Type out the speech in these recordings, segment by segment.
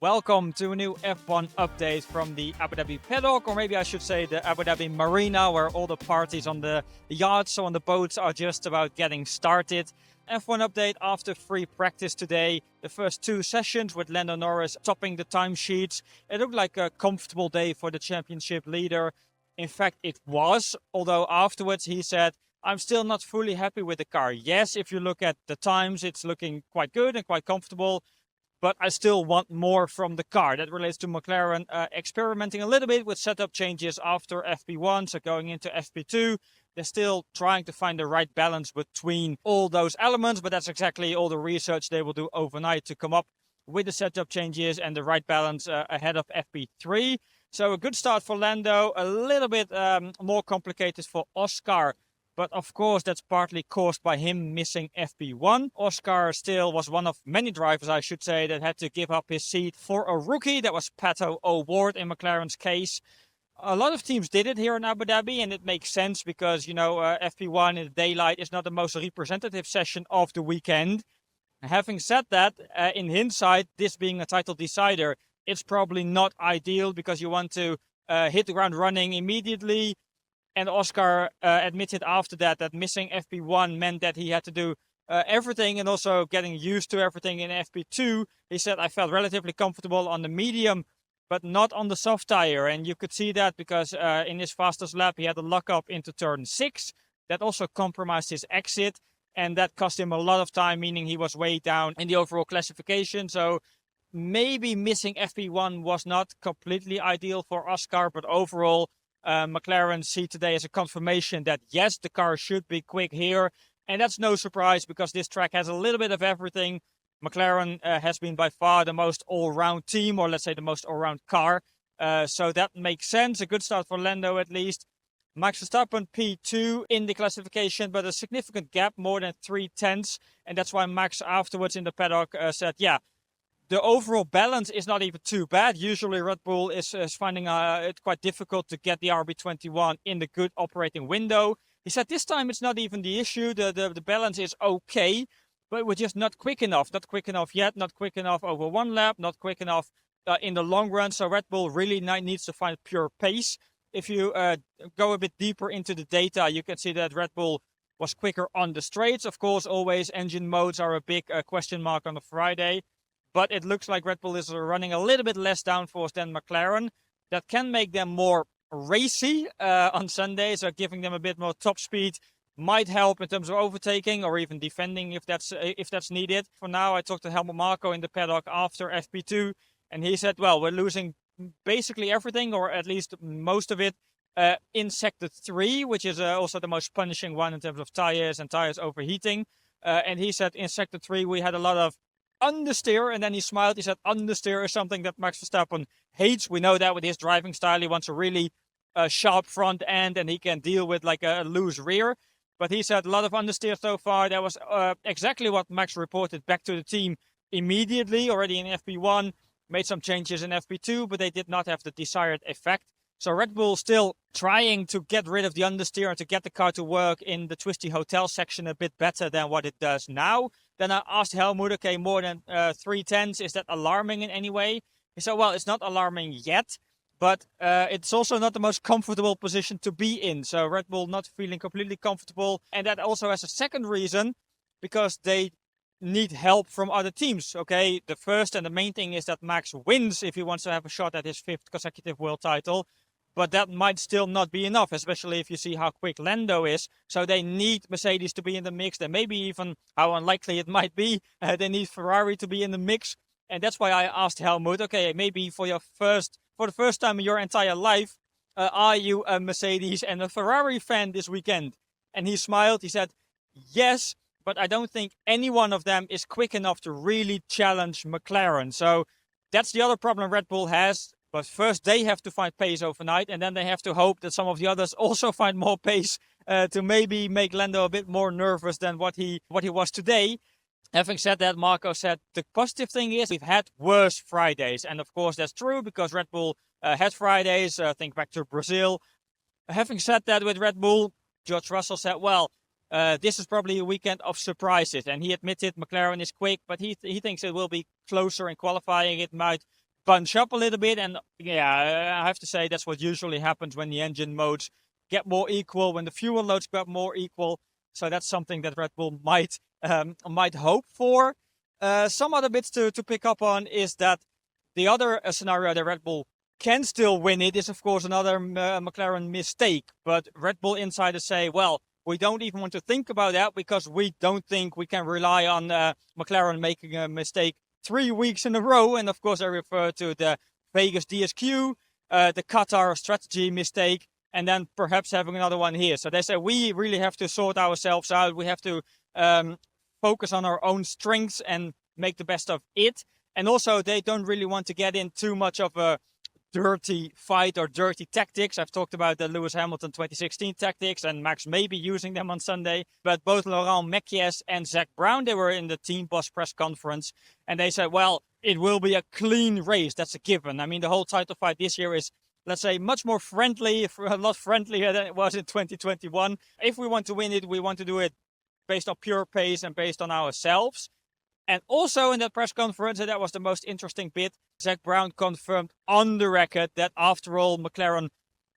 Welcome to a new F1 update from the Abu Dhabi paddock, or maybe I should say the Abu Dhabi Marina, where all the parties on the yachts, so on the boats, are just about getting started. F1 update after free practice today. The first two sessions with Lando Norris topping the timesheets. It looked like a comfortable day for the championship leader. In fact, it was, although afterwards he said, I'm still not fully happy with the car. Yes, if you look at the times, it's looking quite good and quite comfortable. But I still want more from the car. That relates to McLaren experimenting a little bit with setup changes after FP1, so going into FP2. They're still trying to find the right balance between all those elements, but that's exactly all the research they will do overnight to come up with the setup changes and the right balance ahead of FP3. So a good start for Lando, a little bit more complicated for Oscar. But of course, that's partly caused by him missing FP1. Oscar still was one of many drivers, I should say, that had to give up his seat for a rookie. That was Pato O'Ward in McLaren's case. A lot of teams did it here in Abu Dhabi, and it makes sense because, FP1 in the daylight is not the most representative session of the weekend. Having said that, in hindsight, this being a title decider, it's probably not ideal because you want to hit the ground running immediately. And Oscar admitted after that missing FP1 meant that he had to do everything and also getting used to everything in FP2. He said, I felt relatively comfortable on the medium, but not on the soft tire. And you could see that because in his fastest lap, he had a lock-up into turn 6. That also compromised his exit. And that cost him a lot of time, meaning he was way down in the overall classification. So maybe missing FP1 was not completely ideal for Oscar, but overall, McLaren see today as a confirmation that yes, the car should be quick here. And that's no surprise because this track has a little bit of everything. McLaren has been by far the most all-round team, or let's say the most all-round car. So that makes sense. A good start for Lando at least. Max Verstappen P2 in the classification, but a significant gap, more than 3/10. And that's why Max afterwards in the paddock said, yeah, the overall balance is not even too bad. Usually Red Bull is finding it quite difficult to get the RB21 in the good operating window. He said this time it's not even the issue. The balance is okay, but we're just not quick enough. Not quick enough yet, not quick enough over one lap, not quick enough in the long run. So Red Bull really needs to find pure pace. If you go a bit deeper into the data, you can see that Red Bull was quicker on the straights. Of course, always engine modes are a big question mark on a Friday. But it looks like Red Bull is running a little bit less downforce than McLaren. That can make them more racy on Sunday, so giving them a bit more top speed might help in terms of overtaking or even defending if that's needed. For now, I talked to Helmut Marko in the paddock after FP2, and he said, well, we're losing basically everything, or at least most of it, in Sector 3, which is also the most punishing one in terms of tires and tires overheating. And he said in Sector 3 we had a lot of understeer, and then he smiled. He said understeer is something that Max Verstappen hates. We know that with his driving style. He wants a really sharp front end, and he can deal with like a loose rear. But he said a lot of understeer so far. That was exactly what Max reported back to the team immediately, already in FP1. Made some changes in FP2, but they did not have the desired effect. So Red Bull still trying to get rid of the understeer and to get the car to work in the twisty hotel section a bit better than what it does now. Then I asked Helmut, okay, more than 3/10, is that alarming in any way? He said, well, it's not alarming yet, but it's also not the most comfortable position to be in. So Red Bull not feeling completely comfortable. And that also has a second reason, because they need help from other teams. Okay, the first and the main thing is that Max wins if he wants to have a shot at his 5th consecutive world title. But that might still not be enough, especially if you see how quick Lando is. So they need Mercedes to be in the mix. Then maybe even how unlikely it might be. They need Ferrari to be in the mix. And that's why I asked Helmut, okay, maybe for the first time in your entire life, are you a Mercedes and a Ferrari fan this weekend? And he smiled. He said, yes, but I don't think any one of them is quick enough to really challenge McLaren. So that's the other problem Red Bull has. But first they have to find pace overnight, and then they have to hope that some of the others also find more pace to maybe make Lando a bit more nervous than what he was today. Having said that, Marko said the positive thing is we've had worse Fridays. And of course that's true because Red Bull had Fridays. Think back to Brazil. Having said that, with Red Bull, George Russell said, well, this is probably a weekend of surprises. And he admitted McLaren is quick, but he thinks it will be closer in qualifying. It might bunch up a little bit. And yeah, I have to say that's what usually happens when the engine modes get more equal, when the fuel loads get more equal. So that's something that Red Bull might hope for. Some other bits to pick up on is that the other scenario that Red Bull can still win it is, of course, another McLaren mistake. But Red Bull insiders say, well, we don't even want to think about that because we don't think we can rely on McLaren making a mistake 3 weeks in a row. And of course, I refer to the Vegas DSQ, the Qatar strategy mistake, and then perhaps having another one here. So they say we really have to sort ourselves out. We have to focus on our own strengths and make the best of it. And also, they don't really want to get in too much of a dirty fight or dirty tactics. I've talked about the Lewis Hamilton 2016 tactics, and Max may be using them on Sunday. But both Laurent Mekies and Zak Brown, they were in the team boss press conference, and they said, well, it will be a clean race. That's a given. I mean, the whole title fight this year is, let's say, much more friendly, a lot friendlier than it was in 2021. If we want to win it, we want to do it based on pure pace and based on ourselves. And also in that press conference, and that was the most interesting bit, Zak Brown confirmed on the record that after all, McLaren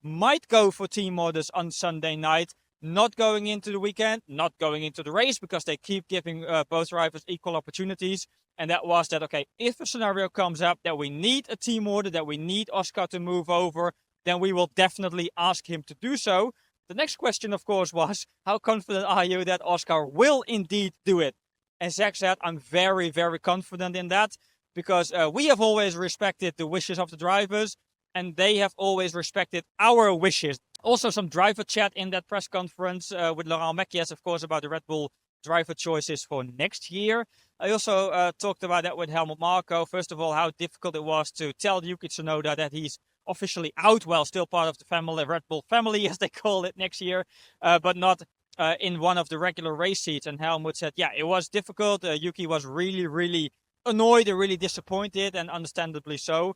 might go for team orders on Sunday night, not going into the weekend, not going into the race, because they keep giving both drivers equal opportunities. And that was that, okay, if a scenario comes up that we need a team order, that we need Oscar to move over, then we will definitely ask him to do so. The next question, of course, was, how confident are you that Oscar will indeed do it? And Zak said, I'm very, very confident in that because we have always respected the wishes of the drivers and they have always respected our wishes. Also, some driver chat in that press conference with Laurent Mekies, of course, about the Red Bull driver choices for next year. I also talked about that with Helmut Marko. First of all, how difficult it was to tell Yuki Tsunoda that he's officially out, well, still part of the family, Red Bull family, as they call it, next year, but not in one of the regular race seats. And Helmut said, yeah, it was difficult. Yuki was really, really annoyed and really disappointed, and understandably so.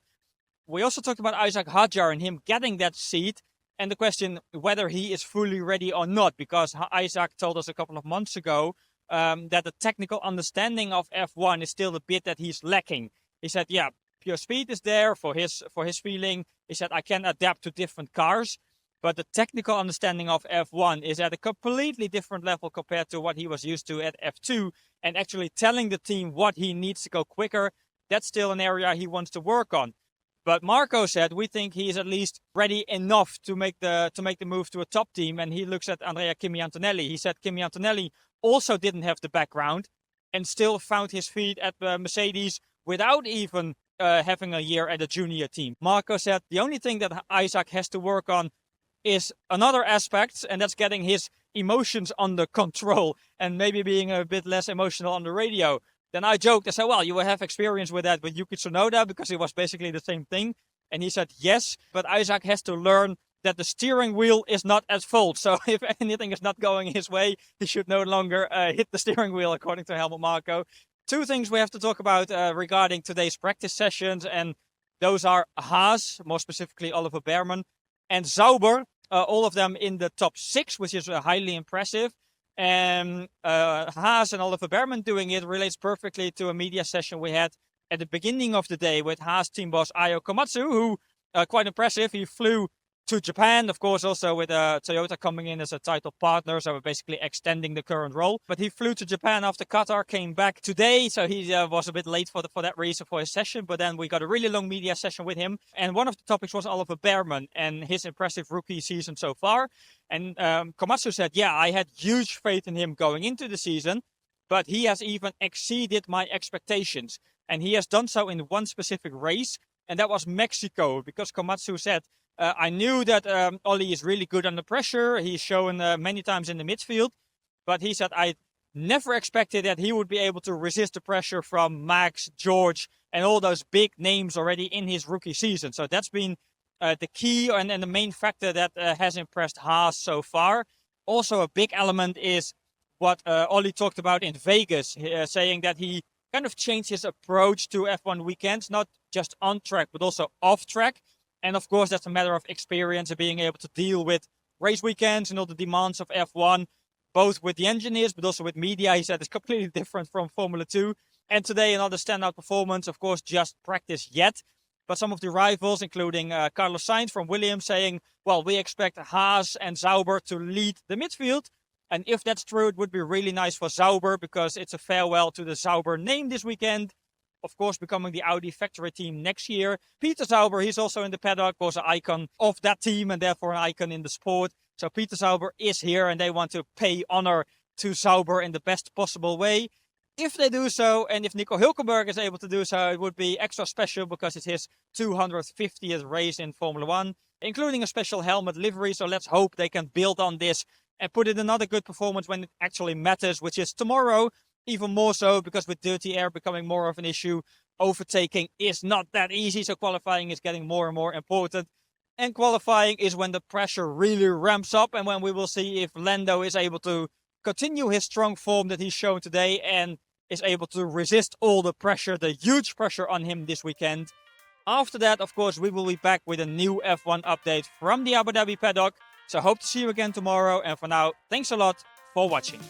We also talked about Isack Hadjar and him getting that seat, and the question whether he is fully ready or not, because Isack told us a couple of months ago that the technical understanding of F1 is still the bit that he's lacking. He said, yeah, pure speed is there for his feeling. He said, I can adapt to different cars. But the technical understanding of F1 is at a completely different level compared to what he was used to at F2. And actually telling the team what he needs to go quicker, that's still an area he wants to work on. But Marko said, we think he is at least ready enough to make the move to a top team. And he looks at Andrea Kimi Antonelli. He said Kimi Antonelli also didn't have the background and still found his feet at Mercedes without even having a year at a junior team. Marko said the only thing that Isack has to work on is another aspect, and that's getting his emotions under control and maybe being a bit less emotional on the radio. Then I joked, I said, well, you will have experience with that with Yuki Tsunoda because it was basically the same thing. And he said, yes, but Isack has to learn that the steering wheel is not at fault. So if anything is not going his way, he should no longer hit the steering wheel, according to Helmut Marko. Two things we have to talk about regarding today's practice sessions, and those are Haas, more specifically Oliver Bearman, and Sauber, all of them in the top 6, which is highly impressive. And Haas and Oliver Bearman doing it relates perfectly to a media session we had at the beginning of the day with Haas team boss Ayo Komatsu, who, quite impressive, he flew to Japan, of course, also with Toyota coming in as a title partner, so we're basically extending the current role. But he flew to Japan after Qatar, came back today, so he was a bit late for that reason for his session. But then we got a really long media session with him, and one of the topics was Oliver Bearman and his impressive rookie season so far. And Komatsu said, yeah, I had huge faith in him going into the season, but he has even exceeded my expectations. And he has done so in one specific race, and that was Mexico, because Komatsu said, I knew that Ollie is really good under pressure. He's shown many times in the midfield. But he said, I never expected that he would be able to resist the pressure from Max, George, and all those big names already in his rookie season. So that's been the key and the main factor that has impressed Haas so far. Also, a big element is what Ollie talked about in Vegas, saying that he kind of changed his approach to F1 weekends, not just on track, but also off track. And of course, that's a matter of experience and being able to deal with race weekends and all the demands of F1, both with the engineers, but also with media. He said it's completely different from Formula 2. And today, another standout performance, of course, just practice yet. But some of the rivals, including Carlos Sainz from Williams, saying, well, we expect Haas and Sauber to lead the midfield. And if that's true, it would be really nice for Sauber because it's a farewell to the Sauber name this weekend. Of course, becoming the Audi factory team next year. Peter Sauber, he's also in the paddock, was an icon of that team and therefore an icon in the sport. So Peter Sauber is here and they want to pay honor to Sauber in the best possible way. If they do so, and if Nico Hulkenberg is able to do so, it would be extra special because it's his 250th race in Formula 1, including a special helmet livery. So let's hope they can build on this and put in another good performance when it actually matters, which is tomorrow. Even more so because with dirty air becoming more of an issue, overtaking is not that easy. So qualifying is getting more and more important. And qualifying is when the pressure really ramps up and when we will see if Lando is able to continue his strong form that he's shown today and is able to resist all the pressure, the huge pressure on him this weekend. After that, of course, we will be back with a new F1 update from the Abu Dhabi paddock. So hope to see you again tomorrow. And for now, thanks a lot for watching.